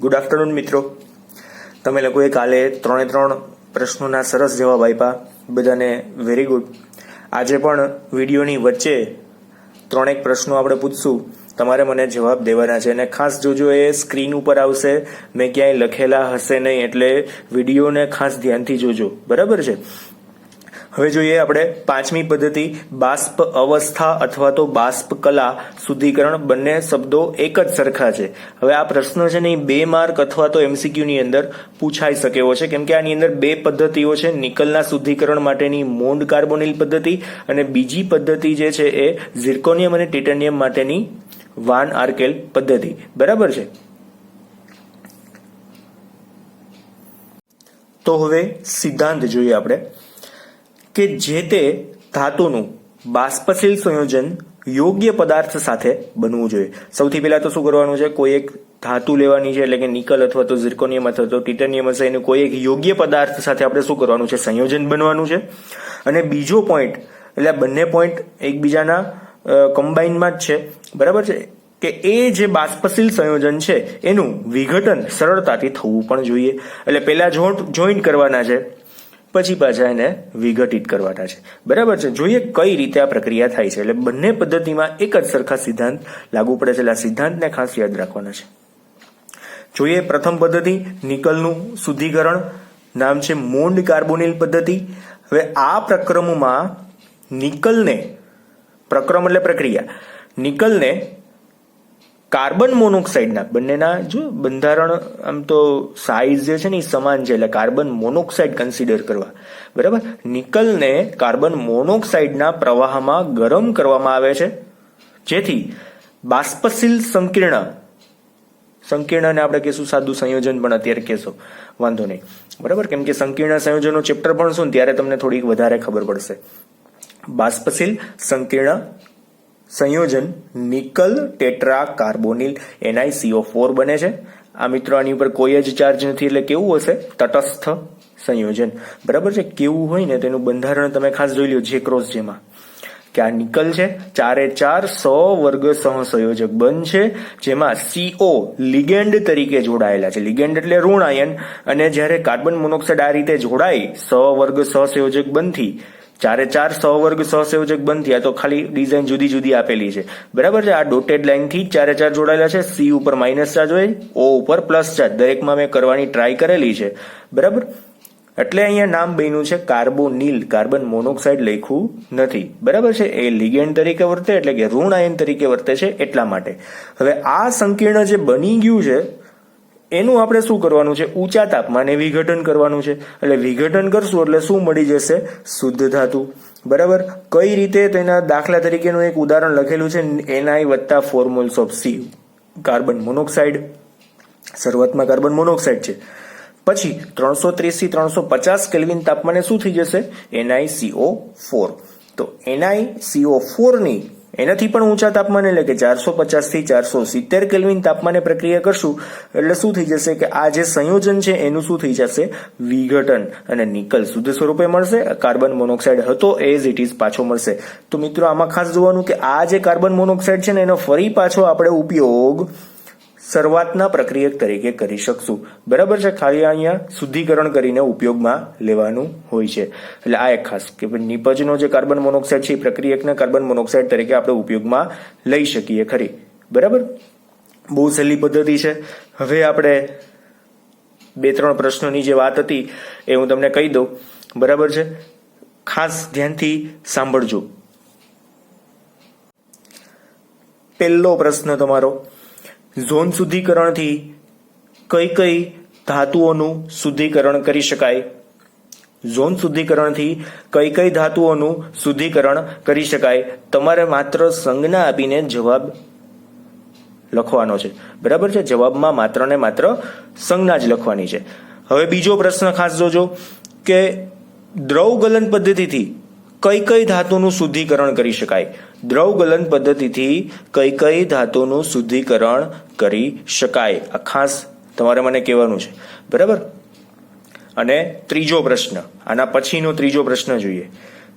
Good afternoon મિત્રો. તમે લોકોએ કાલે 3 પ્રશ્નોના સરસ જવાબ આપ્યા, બધાને વેરી ગુડ. આજે પણ વિડીયોની વચ્ચે 3 પ્રશ્નો આપણે પૂછશું, તમારે મને જવાબ દેવાના છે અને ખાસ જોજો, એ સ્ક્રીન ઉપર આવશે, મેં ક્યાંય લખેલા હશે નહીં, એટલે વિડીયોને ખાસ ધ્યાનથી જોજો, બરાબર છે. હવે જોઈએ આપણે 5મી પદ્ધતિ, બાષ્પ અવસ્થા અથવા તો બાષ્પ કલા શુદ્ધિકરણ. બંને શબ્દો એક જ સરખા છે. હવે આ પ્રશ્ન છે ને 2 માર્ક અથવા તો MCQ ની અંદર પૂછાઈ શકે એવો છે, કેમ કે આની અંદર 2 પદ્ધતિઓ છે. નિકલના શુદ્ધિકરણ માટેની મોન્ડ કાર્બોનિલ પદ્ધતિ અને બીજી પદ્ધતિ જે છે એ ઝિર્કોનિયમ અને ટાઇટેનિયમ માટેની વાન આર્કેલ પદ્ધતિ, બરાબર છે. તો હવે સિદ્ધાંત જોઈએ આપણે કે જે તે ધાતુનું બાષ્પશીલ સંયોજન યોગ્ય પદાર્થ સાથે બનવું જોઈએ. સૌથી પહેલા તો શું કરવાનું છે, કોઈ એક ધાતુ લેવાની છે, એટલે કે નિકલ અથવા તો ઝિર્કોનિયમ અથવા તો ટાઇટેનિયમ હશે, એનું કોઈ એક યોગ્ય પદાર્થ સાથે આપણે શું કરવાનું છે, સંયોજન બનવાનું છે. અને બીજો પોઈન્ટ, એટલે બંને પોઈન્ટ એકબીજાના કમ્બાઇનમાં જ છે, બરાબર છે, કે એ જે બાષ્પશીલ સંયોજન છે એનું વિઘટન સરળતાથી થવું પણ જોઈએ. એટલે પહેલા જોઈન્ટ કરવાના છે, પછી પાછા એને વિઘટિત કરવાના છે, બરાબર છે. જોઈએ કઈ રીતે આ પ્રક્રિયા થાય છે. એટલે બંને પદ્ધતિમાં એક જ સરખા સિદ્ધાંત લાગુ પડે છે, એટલે આ સિદ્ધાંતને ખાસ યાદ રાખવાના છે. જોઈએ પ્રથમ પદ્ધતિ, નિકલનું શુદ્ધિકરણ, નામ છે મોન્ડ કાર્બોનિલ પદ્ધતિ. હવે આ પ્રક્રમમાં નિકલને, પ્રક્રમ એટલે પ્રક્રિયા, નિકલને કાર્બન મોનોક્સાઇડના, બંનેના જો બંધારણ આમ તો સાઇઝ જે છે ને એ સમાન છે, એટલે કાર્બન મોનોક્સાઇડ કન્સિડર કરવા, બરાબર. નિકલને કાર્બન મોનોક્સાઇડના પ્રવાહમાં ગરમ કરવામાં આવે છે, જેથી બાષ્પશીલ સંકીર્ણને આપણે કહેશું સાદું સંયોજન, પણ અત્યારે કહેશો વાંધો નહીં, બરાબર, કેમ કે સંકીર્ણ સંયોજનનો ચેપ્ટર ભણશું ત્યારે તમને થોડીક વધારે ખબર પડશે. બાષ્પશીલ સંકીર્ણ સંયોજન નિકલ ટેટ્રા કાર્બોનિલ NiCO4 બને છે. આ મિત્રો આની ઉપર કોઈ જ ચાર્જ નથી, એટલે કેવું હશે, તટસ્થ સંયોજન, બરાબર છે. કેવું હોય ને તેનું બંધારણ તમે ખાસ જોઈ લો, જે ક્રોસ જેમાં, કે આ નિકલ છે, 4 સહવર્ગ સહસંયોજક બંધ છે, જેમાં CO લિગેન્ડ તરીકે જોડાયેલા છે. લિગેન્ડ એટલે ઋણ આયન, અને જ્યારે કાર્બન મોનોક્સાઇડ આ રીતે જોડાય સહવર્ગ સહસંયોજક બંધથી, 4 સહવર્ગ સહસંયોજક બંધ થયા, તો ખાલી ડિઝાઇન જુદી જુદી આપેલી છે, બરાબર છે. આ ડોટેડ લાઇન થી 4 જોડાયેલા છે. C ઉપર માઇનસ ચાર્જ હોય, O ઉપર પ્લસ ચાર્જ, દરેકમાં મેં કરવાની ટ્રાય કરેલી છે, બરાબર. એટલે અહીંયા નામ બન્યું છે કાર્બોનિલ, કાર્બન મોનોક્સાઇડ લખ્યું નથી, બરાબર છે. એ લિગેન્ડ તરીકે વર્તે, એટલે કે ઋણ આયન તરીકે વર્તે છે, એટલા માટે. હવે આ સંકીર્ણ જે બની ગયું છે એનું આપણે શું કરવાનું છે, ઊંચા તાપમાને વિઘટન કરવાનું છે. એટલે વિઘટન કરશું એટલે શું મળી જશે, શુદ્ધ ધાતુ, બરાબર. કઈ રીતે, તેના દાખલા તરીકેનું એક ઉદાહરણ લખેલું છે, Ni વત્તા 4 moles of C, carbon monoxide, શરૂઆતમાં કાર્બન મોનોક્સાઇડ છે, પછી 330 થી 350 કેલ્વિન તાપમાને શું થઈ જશે, NiCO4. તો NiCO4 ની એનાથી પણ ઊંચા તાપમાને, એટલે કે 450 થી 470 કેલ્વિન તાપમાને પ્રક્રિયા કરશું એટલે શું થઈ જશે, કે આ જે સંયોજન છે એનું શું થઈ જશે, વિઘટન, અને નિકલ શુદ્ધ સ્વરૂપે મળશે. કાર્બન મોનોક્સાઇડ હતો એઝ ઇટ ઇઝ પાછો મળશે. તો મિત્રો આમાં ખાસ જોવાનું કે આ જે કાર્બન મોનોક્સાઇડ છે ને એનો ફરી પાછો આપણે ઉપયોગ શરૂઆતના પ્રક્રિયક તરીકે કરી શકશું, બરાબર છે. ખાલી અહીંયા શુદ્ધિકરણ કરીને ઉપયોગમાં લેવાનું હોય છે. એટલે આ એક ખાસ કે નિપજનો જે કાર્બન મોનોક્સાઇડ છે એ પ્રક્રિયકના કાર્બન મોનોક્સાઇડ તરીકે આપણે ઉપયોગમાં લઈ શકીએ ખરી, બરાબર. બહુ સહેલી પદ્ધતિ છે. હવે આપણે 2-3 પ્રશ્નોની જે વાત હતી એ હું તમને કહી દઉં, બરાબર છે. ખાસ ધ્યાનથી સાંભળજો. પહેલો પ્રશ્ન તમારો, ઝોન શુદ્ધિકરણથી કઈ ધાતુઓનું શુદ્ધિકરણ કરી શકાય. ઝોન શુદ્ધિકરણથી કઈ ધાતુઓનું શુદ્ધિકરણ કરી શકાય. તમારે માત્ર સંજ્ઞા આપીને જવાબ લખવાનો છે, બરાબર છે. જવાબમાં માત્ર ને માત્ર સંજ્ઞા જ લખવાની છે. હવે બીજો પ્રશ્ન ખાસ જોજો કે દ્રવ ગલન પદ્ધતિથી કઈ ધાતુનું શુદ્ધિકરણ કરી શકાય. દ્રવ ગલન પદ્ધતિથી કઈ ધાતુનું શુદ્ધિકરણ કરી શકાય, આ ખાસ તમારે મને કહેવાનું છે, બરાબર. અને ત્રીજો પ્રશ્ન, આના પછીનો ત્રીજો પ્રશ્ન જોઈએ.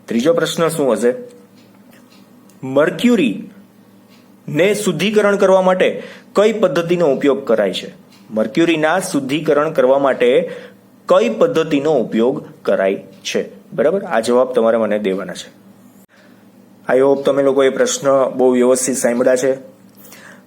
ત્રીજો પ્રશ્ન શું હશે, મર્ક્યુરી ને શુદ્ધિકરણ કરવા માટે કઈ પદ્ધતિનો ઉપયોગ કરાય છે? મર્ક્યુરીના શુદ્ધિકરણ કરવા માટે કઈ પદ્ધતિનો ઉપયોગ કરાય છે? બરાબર, આ જવાબ તમારે મને દેવાના છે. આઈ હોપ તમે લોકોએ પ્રશ્ન બહુ વ્યવસ્થિત સાંભળ્યા છે.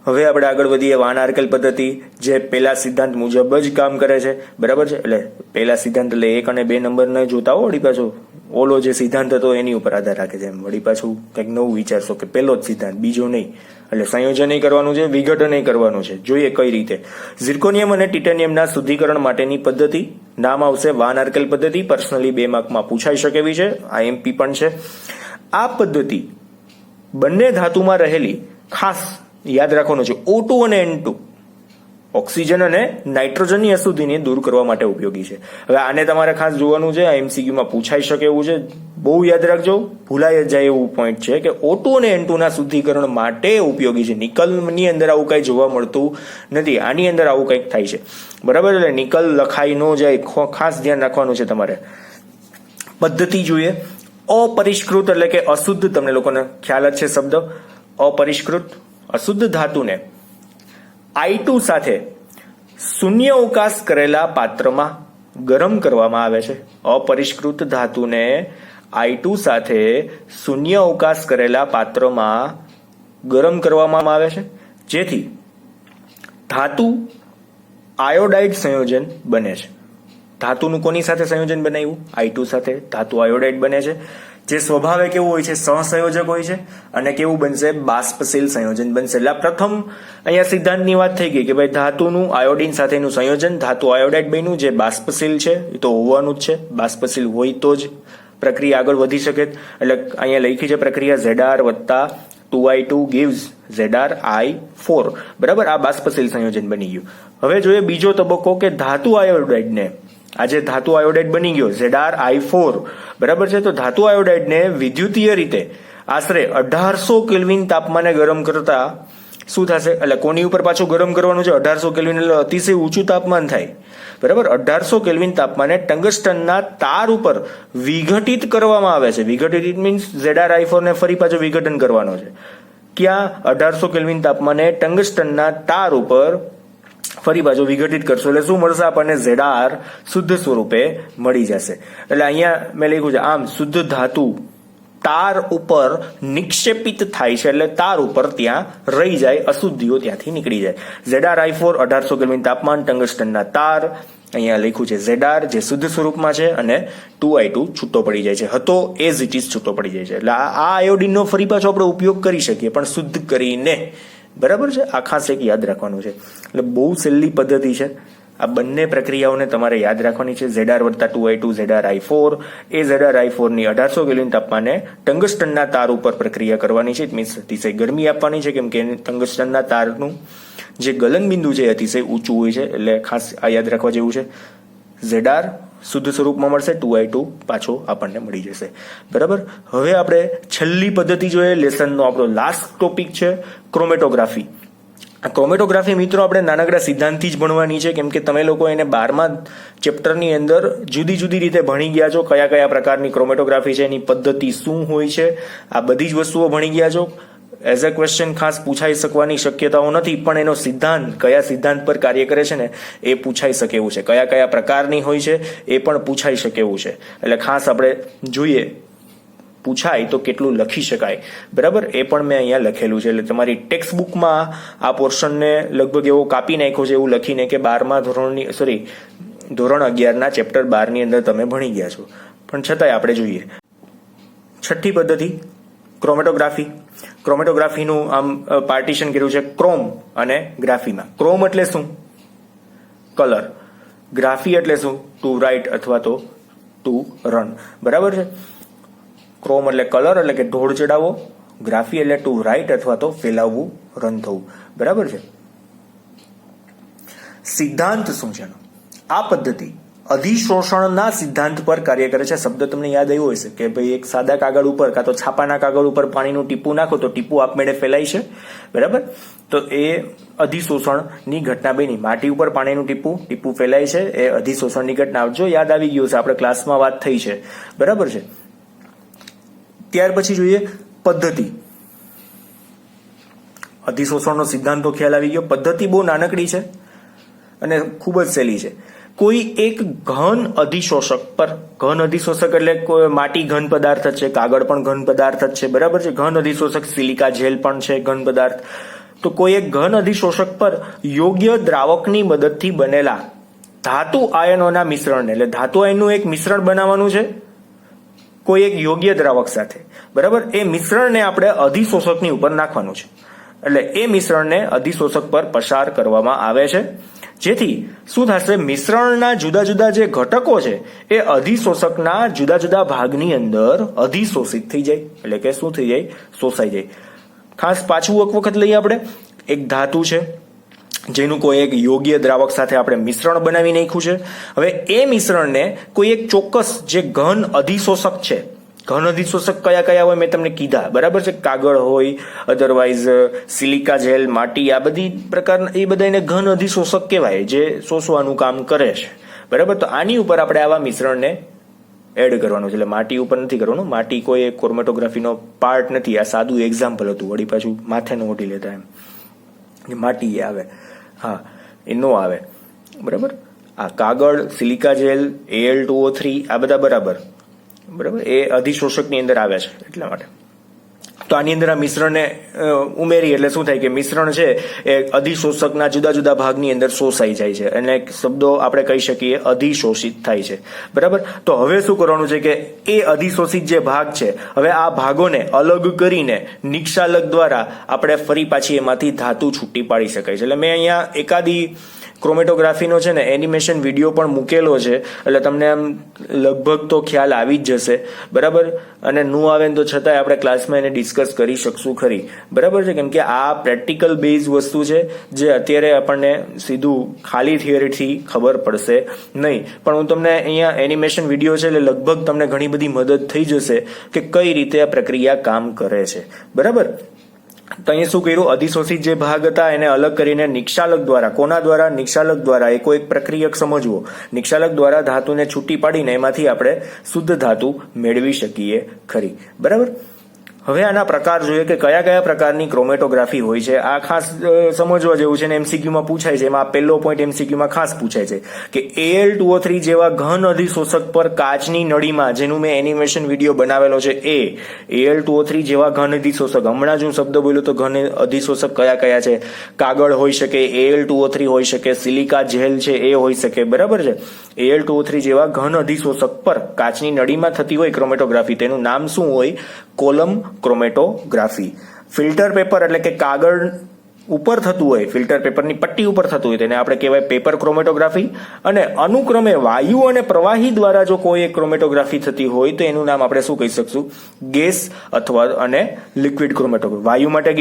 હવે આપણે આગળ વધીએ. વાન આર્કેલ પદ્ધતિ જે પહેલા સિદ્ધાંત મુજબ જ કામ કરે છે. બરાબર છે, એટલે પહેલા સિદ્ધાંત એટલે 1 અને 2 નંબરને જોતા હો, વળી પાછો ઓલો જે સિદ્ધાંત હતો એની ઉપર આધાર રાખે છે. એમ વળી પાછું કંઈક નવું વિચારશો કે પહેલો જ સિદ્ધાંત, બીજો નહીં. એટલે સંયોજન કરવાનું છે, વિઘટન કરવાનું છે. જોઈએ કઈ રીતે. ઝિર્કોનિયમ અને ટિટેનિયમના શુદ્ધિકરણ માટેની પદ્ધતિ નામ આવશે વાન આર્કેલ પદ્ધતિ. પર્સનલી 2 માર્કમાં પૂછાઈ શકે એવી છે, આઈએમપી પણ છે. આ પદ્ધતિ બંને ધાતુમાં રહેલી, ખાસ યાદ રાખવાનું છે, O2 અને N2 ઓક્સિજન અને નાઇટ્રોજનની અશુદ્ધિને દૂર કરવા માટે ઉપયોગી છે. હવે આને તમારે ખાસ જોવાનું છે, એમસીક્યુમાં પૂછાઈ શકે એવું છે. બહુ યાદ રાખજો, ભૂલાઈ જાય એવું પોઈન્ટ છે કે O2 અને N2 ના શુદ્ધિકરણ માટે ઉપયોગી છે. નિકલની અંદર આવું કઈ જોવા મળતું નથી, આની અંદર આવું કંઈક થાય છે. બરાબર, એટલે નિકલ લખાઈ ન જાય, ખાસ ધ્યાન રાખવાનું છે તમારે. પદ્ધતિ જોઈએ. અપરિષ્કૃત એટલે કે અશુદ્ધ, તમને લોકોને ખ્યાલ જ છે શબ્દ અપરિષ્કૃત. અશુદ્ધ ધાતુને I2 સાથે શૂન્ય અવકાશ કરેલા પાત્રમાં ગરમ કરવામાં આવે છે. અપરિષ્કૃત ધાતુને I2 સાથે શૂન્ય અવકાશ કરેલા પાત્રમાં ગરમ કરવામાં આવે છે, જેથી ધાતુ આયોડાઇડ સંયોજન બને છે. ધાતુનું કોની સાથે સંયોજન બનાવ્યું? I2 સાથે ધાતુ આયોડાઇડ બને છે, જે સ્વભાવે કેવું હોય છે? સહસંયોજક હોય છે. અને કેવું બનશે? બાષ્પશીલ સંયોજન બનશે. એટલે પ્રથમ અહીંયા સિદ્ધાંતની વાત થઈ ગઈ કે ભાઈ ધાતુનું આયોડીન સાથેનું સંયોજન ધાતુ આયોડાઇડ બન્યું, જે બાષ્પશીલ છે. એ તો હોવાનું જ છે, બાષ્પશીલ હોય તો જ પ્રક્રિયા આગળ વધી શકે. એટલે અહીંયા લખી છે પ્રક્રિયા ZR વત્તા 2I2 gives ZrI4. બરાબર, આ બાષ્પશીલ સંયોજન બની ગયું. હવે જોઈએ બીજો તબક્કો કે ધાતુ આયોડાઇડને, આજે ધાતુ આયોડાઇડ બની ગયો ZrI4. બરાબર છે, તો ધાતુ આયોડાઇડને વિદ્યુતીય રીતે આશરે 1800 કેલ્વિન તાપમાને ગરમ કરતા શું થશે? એટલે કોની ઉપર પાછું ગરમ કરવાનું છે? 1800 કેલ્વિન એટલે અતિશય ઊંચું તાપમાન થાય. બરાબર, 1800 કેલ્વિન તાપમાને ટંગસ્ટનના તાર ઉપર વિઘટિત કરવામાં આવે છે. વિઘટિત મીન્સ ZrI4 ને ફરી પાછું વિઘટન કરવાનો છે. ક્યાં? 1800 કેલ્વિન તાપમાને ટંગસ્ટનના તાર ઉપર ફરી બાજુ વિઘટિત કરશો એટલે શું મળશે આપણને? ZR શુદ્ધ સ્વરૂપે મળી જશે. એટલે અહીંયા મેં લખ્યું છે આમ શુદ્ધ ધાતુ તાર ઉપર નિક્ષેપિત થાય છે, એટલે તાર ઉપર ત્યાં રહી જાય, અશુદ્ધિઓ ત્યાંથી નીકળી જાય. ZrI4 1800 કેલ્વિન તાપમાન, ટંગસ્ટનના તાર, અહીંયા લખ્યું છે ZR જે શુદ્ધ સ્વરૂપમાં છે, અને 2I2 છૂટો પડી જાય છે. હતો એઝ ઇટ ઇઝ છૂટો પડી જાય છે. એટલે આ આયોડીનનો ફરી પાછો આપણે ઉપયોગ કરી શકીએ, પણ શુદ્ધ કરીને. બરાબર છે, આ ખાસ એક યાદ રાખવાનું છે. એટલે બહુ સહેલી પદ્ધતિ છે. આ બંને પ્રક્રિયાઓને તમારે યાદ રાખવાની છે. ZR વત્તા 2I2 ZrI4. એ ZrI4 ની 1800 કેલ્વિન તાપમાને ટંગસ્ટનના તાર ઉપર પ્રક્રિયા કરવાની છે. મીન્સ અતિશય ગરમી આપવાની છે, કેમ કે ટંગસ્ટનના તારનું જે ગલન બિંદુ છે અતિશય ઊંચું હોય છે. એટલે ખાસ આ યાદ રાખવા જેવું છે. ZR શુદ્ધ સ્વરૂપમાં મળશે, 2I2 પાછો આપણને મળી જશે. બરાબર, હવે આપણે છેલ્લી પદ્ધતિ જોઈએ. લેસનનો આપણો લાસ્ટ ટોપિક છે ક્રોમેટોગ્રાફી. આ ક્રોમેટોગ્રાફી મિત્રો આપણે નાનકડા સિદ્ધાંતથી જ ભણવાની છે, કેમ કે તમે લોકો એને 12મા ચેપ્ટરની અંદર જુદી જુદી રીતે ભણી ગયા છો. કયા કયા પ્રકારની ક્રોમેટોગ્રાફી છે, એની પદ્ધતિ શું હોય છે, આ બધી જ વસ્તુઓ ભણી ગયા છો. એઝ અ ક્વેશ્ચન ખાસ પૂછાઈ શકવાની શક્યતાઓ નથી, પણ એનો સિદ્ધાંત, કયા સિદ્ધાંત પર કાર્ય કરે છે ને એ પૂછાઈ શકે એવું છે. કયા કયા પ્રકારની હોય છે એ પણ પૂછાઈ શકે એવું છે. એટલે ખાસ આપણે જોઈએ પૂછાય તો કેટલું લખી શકાય. બરાબર, એ પણ મેં અહીંયા લખેલું છે. એટલે તમારી ટેક્સ્ટ બુકમાં આ પોર્શનને લગભગ એવો કાપી નાખ્યો છે એવું લખીને કે 12મા ધોરણની ધોરણ 11ના ચેપ્ટર 12 ની અંદર તમે ભણી ગયા છો. પણ છતાંય આપણે જોઈએ છઠ્ઠી પદ્ધતિ ક્રોમેટોગ્રાફી. ક્રોમેટોગ્રાફીનું આમ પાર્ટીશન કર્યું છે ક્રોમ અને ગ્રાફીમાં. ક્રોમ એટલે શું? કલર. ગ્રાફી એટલે શું? ટુ રાઇટ અથવા તો ટુ રન. બરાબર છે, ક્રોમ એટલે કલર એટલે કે ઢોળ ચડાવવો, ગ્રાફી એટલે ટુ રાઇટ અથવા તો ફેલાવવું, રન થવું. બરાબર છે. સિદ્ધાંત શું છે? આ પદ્ધતિ અધિશોષણના સિદ્ધાંત પર કાર્ય કરે છે. શબ્દ તમને યાદ આવ્યો હશે કે ભાઈ એક સાદા કાગળ ઉપર કાં તો છાપાના કાગળ ઉપર પાણીનું ટીપું નાખો તો ટીપું આપમેળે ફેલાય છે. બરાબર, તો એ અધિશોષણની ઘટના બની. માટી ઉપર પાણીનું ટીપું ફેલાય છે, એ અધિશોષણની ઘટના. જો યાદ આવી ગયું છે, આપણે ક્લાસમાં વાત થઈ છે. બરાબર છે. ત્યાર પછી જોઈએ પદ્ધતિ. અધિશોષણનો સિદ્ધાંત તો ખ્યાલ આવી ગયો. પદ્ધતિ બહુ નાનકડી છે. અને ખૂબ જ સહેલી છે. કોઈ એક ઘન અધિશોષક પર, ઘન અધિશોષક એટલે માટી ઘન પદાર્થ જ છે, કાગળ પણ ઘન પદાર્થ જ છે, બરાબર છે. ઘન અધિશોષક સિલિકા જેલ પણ છે ઘન પદાર્થ. તો કોઈ એક ઘન અધિશોષક પર યોગ્ય દ્રાવકની મદદથી બનેલા ધાતુ આયનોના મિશ્રણને, એટલે ધાતુ આયનનું એક મિશ્રણ બનાવવાનું છે કોઈ એક યોગ્ય દ્રાવક સાથે, બરાબર. એ મિશ્રણને આપણે અધિશોષકની ઉપર નાખવાનું છે. એટલે એ મિશ્રણને અધિશોષક પર પસાર કરવામાં આવે છે, જેથી શું થશે, મિશ્રણના જુદા જુદા જે ઘટકો છે એ અધિશોષકના જુદા જુદા ભાગની અંદર અધિશોષિત થઈ જાય, એટલે કે શું થઈ જાય, શોષાઈ જાય. ખાસ પાછું એક વખત લઈએ આપણે. એક ધાતુ છે જેનું કોઈ એક યોગ્ય દ્રાવક સાથે આપણે મિશ્રણ બનાવી નાખ્યું છે. હવે એ મિશ્રણને કોઈ એક ચોક્કસ જે ઘન અધિશોષક છે, ઘન અધિશોષક કયા કયા હોય મેં તમને કીધા, બરાબર છે. કાગળ હોય, અધરવાઇઝ સિલિકા જેલ, માટી, આ બધી પ્રકારના એ બધાને ઘન અધિશોષક કહેવાય, જે શોષવાનું કામ કરે છે, બરાબર. તો આની ઉપર આપણે આવા મિશ્રણને એડ કરવાનું છે. એટલે માટી ઉપર નથી કરવાનું, માટી કોઈ ક્રોમેટોગ્રાફીનો પાર્ટ નથી. આ સાદું એક્ઝામ્પલ હતું, વળી પાછું માથે ન ઓઢી લેતા એમ. માટી એ આવે, હા, એ નો આવે, બરાબર. આ કાગળ, સિલિકા જેલ, Al2O3 આ બધા બરાબર, એ અધિશોષકની અંદર આવે છે, એટલા માટે. તો આની અંદર આ મિશ્રણને ઉમેરી એટલે શું થાય કે મિશ્રણ છે એ અધિશોષકના જુદા જુદા ભાગની અંદર શોષાઈ જાય છે, અને શબ્દો આપણે કહી શકીએ અધિશોષિત થાય છે, બરાબર. તો હવે શું કરવાનું છે કે એ અધિશોષિત જે ભાગ છે, હવે આ ભાગોને અલગ કરીને નિક્ષાલક દ્વારા આપણે ફરી પાછી એમાંથી ધાતુ છૂટી પાડી શકાય છે. એટલે મેં અહીંયા એકાદી ક્રોમેટોગ્રાફીનો છે ને એનિમેશન વિડીયો પણ મૂકેલો છે, એટલે તમને આમ લગભગ તો ખ્યાલ આવી જ જશે, બરાબર. અને નું આવે ને તો છતાંય આપણે ક્લાસમાં એને ડિસ્કસ કરી શકશું ખરી, બરાબર છે. કેમ કે આ પ્રેક્ટિકલ બેઝ વસ્તુ છે જે અત્યારે આપણને સીધું ખાલી થિયરીથી ખબર પડશે નહીં, પણ હું તમને અહીંયા એનિમેશન વિડીયો છે એટલે લગભગ તમને ઘણી બધી મદદ થઈ જશે કે કઈ રીતે આ પ્રક્રિયા કામ કરે છે, બરાબર. તો અહીંયા શું કર્યું, અધિશોષિત જે ભાગ હતા એને અલગ કરીને નિક્ષાલક દ્વારા, કોના દ્વારા, નિક્ષાલક દ્વારા, એ કોઈ પ્રક્રિયક સમજવો, નિક્ષાલક દ્વારા ધાતુને છૂટી પાડીને એમાંથી આપણે શુદ્ધ ધાતુ મેળવી શકીએ ખરી, બરાબર. હવે આના પ્રકાર જોઈએ કે કયા કયા પ્રકારની ક્રોમેટોગ્રાફી હોય છે. આ ખાસ સમજવા જેવું છે ને એમસીક્યુમાં પૂછાય છે. એમાં પહેલો પોઈન્ટ એમસીક્યુમાં ખાસ પૂછાય છે કે Al2O3 જેવા ઘન અધિશોષક પર કાચની નળીમાં, જેનું મેં એનિમેશન વિડીયો બનાવેલો છે, એ Al2O3 જેવા ઘન અધિશોષક, હમણાં જ હું શબ્દ બોલ્યો તો ઘન અધિશોષક કયા કયા છે, કાગળ હોઈ શકે, Al2O3 હોઈ શકે, સિલિકા જેલ છે એ હોઈ શકે, બરાબર છે. Al2O3 જેવા ઘન અધિશોષક પર કાચની નળીમાં થતી હોય ક્રોમેટોગ્રાફી, તેનું નામ શું હોય, કોલમ ક્રોમેટોગ્રાફી. ફિલ્ટર પેપર એટલે કે કાગળ ઉપર થતું હોય, ફિલ્ટર પેપરની પટ્ટી ઉપર થતું હોય તેને આપણે કહેવાય પેપર ક્રોમેટોગ્રાફી. અને અનુક્રમે વાયુ અને પ્રવાહી દ્વારા જો કોઈ એક ક્રોમેટોગ્રાફી થતી હોય તો એનું નામ આપણે શું કહી શકશું, ગેસ અથવા અને લિક્વિડ ક્રોમેટોગ્રાફી. વાયુ માટે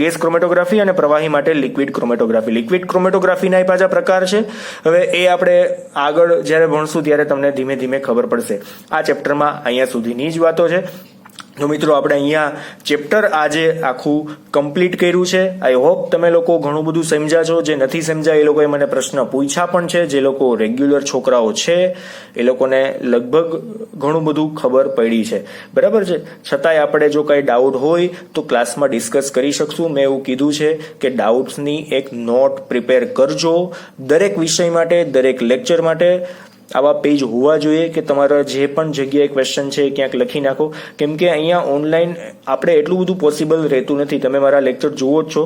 ગેસ ક્રોમેટોગ્રાફી અને પ્રવાહી માટે લિક્વિડ ક્રોમેટોગ્રાફી. લિક્વિડ ક્રોમેટોગ્રાફીના એ પાછા પ્રકાર છે. હવે એ આપણે આગળ જ્યારે ભણશું ત્યારે તમને ધીમે ધીમે ખબર પડશે. આ ચેપ્ટરમાં અહીંયા સુધીની જ વાતો છે. તો મિત્રો આપણે અહીંયા ચેપ્ટર આજે આખું કમ્પ્લીટ કર્યું છે. આઈ હોપ તમે લોકો ઘણું બધું સમજ્યા છો. જે નથી સમજ્યા એ લોકોએ મને પ્રશ્ન પૂછ્યા પણ છે. જે લોકો રેગ્યુલર છોકરાઓ છે એ લોકોને લગભગ ઘણું બધું ખબર પડી છે, બરાબર છે. છતાંય આપણે જો કંઈ ડાઉટ હોય તો ક્લાસમાં ડિસ્કસ કરી શકશું. મેં એવું કીધું છે કે ડાઉટ્સની એક નોટ પ્રિપેર કરજો. દરેક વિષય માટે, દરેક લેક્ચર માટે આવા પેજ હોવા જોઈએ કે તમારા જે પણ જગ્યાએ ક્વેશ્ચન છે ક્યાંક લખી નાખો. કેમ કે અહીંયા ઓનલાઈન આપણે એટલું બધું પોસિબલ રહેતું નથી. તમે મારા લેક્ચર જુઓ જ છો,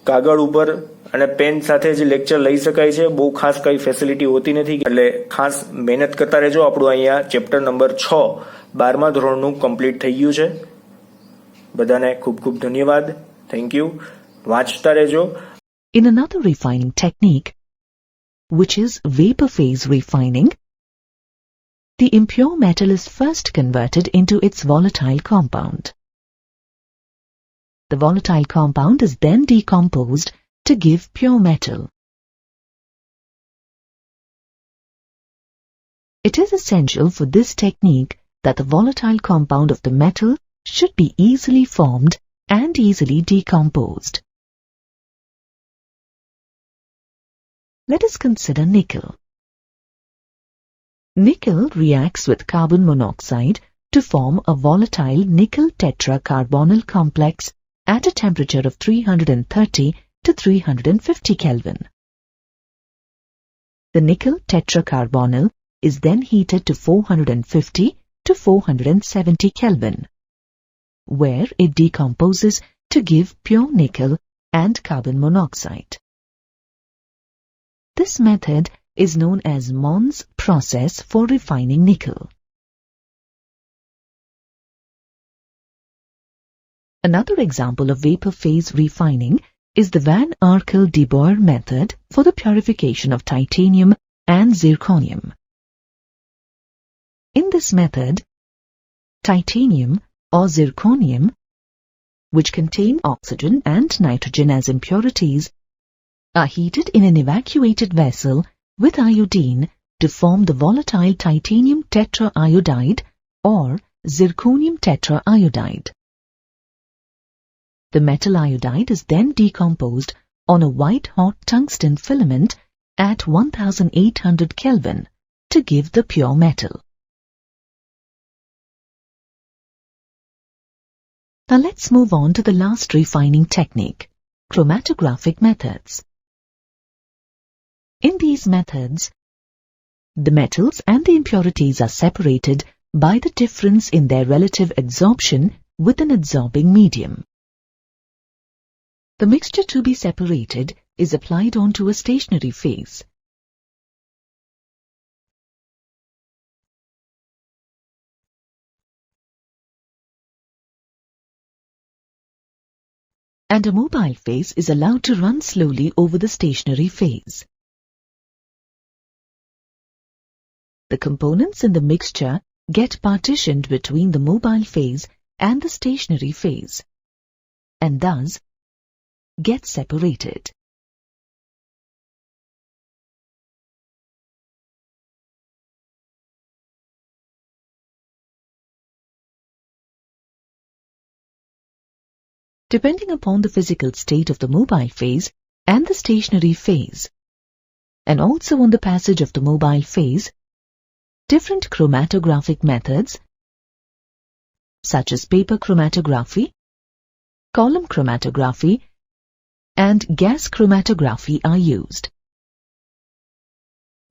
કાગળ ઉપર અને પેન સાથે જ લેક્ચર લઈ શકાય છે. બહુ ખાસ કઈ ફેસિલિટી હોતી નથી, એટલે ખાસ મહેનત કરતા રહેજો. આપણું અહીંયા ચેપ્ટર નંબર 6 12મા ધોરણનું કમ્પ્લીટ થઈ ગયું છે. બધાને ખૂબ ખૂબ ધન્યવાદ. Thank you. વાંચતા રહેજો. In another refining technique, which is vapor phase refining, the impure metal is first converted into its volatile compound. The volatile compound is then decomposed to give pure metal. It is essential for this technique that the volatile compound of the metal should be easily formed and easily decomposed. Let us consider nickel. Nickel reacts with carbon monoxide to form a volatile nickel tetracarbonyl complex at a temperature of 330 to 350 Kelvin. The nickel tetracarbonyl is then heated to 450 to 470 Kelvin, where it decomposes to give pure nickel and carbon monoxide. This method is known as Mons process for refining nickel. Another example of vapor phase refining is the Van Arkel-de Boer method for the purification of titanium and zirconium. In this method, titanium or zirconium, which contain oxygen and nitrogen as impurities, are heated in an evacuated vessel with iodine to form the volatile titanium tetraiodide or zirconium tetraiodide. The metal iodide is then decomposed on a white-hot tungsten filament at 1800 Kelvin to give the pure metal. Now let's move on to the last refining technique, chromatographic methods. In these methods, the metals and the impurities are separated by the difference in their relative adsorption with an adsorbing medium. The mixture to be separated is applied onto a stationary phase. And a mobile phase is allowed to run slowly over the stationary phase. The components in the mixture get partitioned between the mobile phase and the stationary phase, and thus get separated. Depending upon the physical state of the mobile phase and the stationary phase, and also on the passage of the mobile phase, different chromatographic methods, such as paper chromatography, column chromatography, and gas chromatography are used.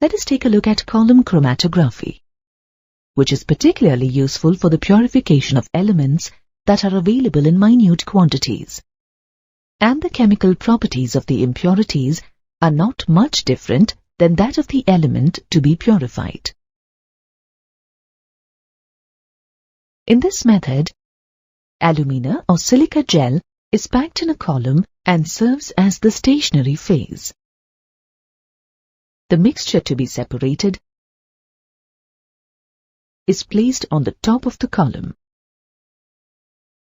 Let us take a look at column chromatography, which is particularly useful for the purification of elements that are available in minute quantities, and the chemical properties of the impurities are not much different than that of the element to be purified. In this method, alumina or silica gel is packed in a column and serves as the stationary phase. The mixture to be separated is placed on the top of the column.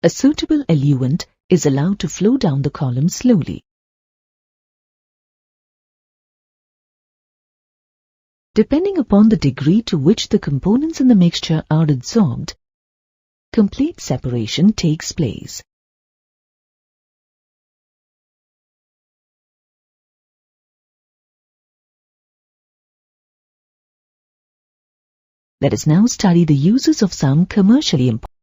A suitable eluent is allowed to flow down the column slowly. Depending upon the degree to which the components in the mixture are adsorbed, complete separation takes place. Let us now study the uses of some commercially important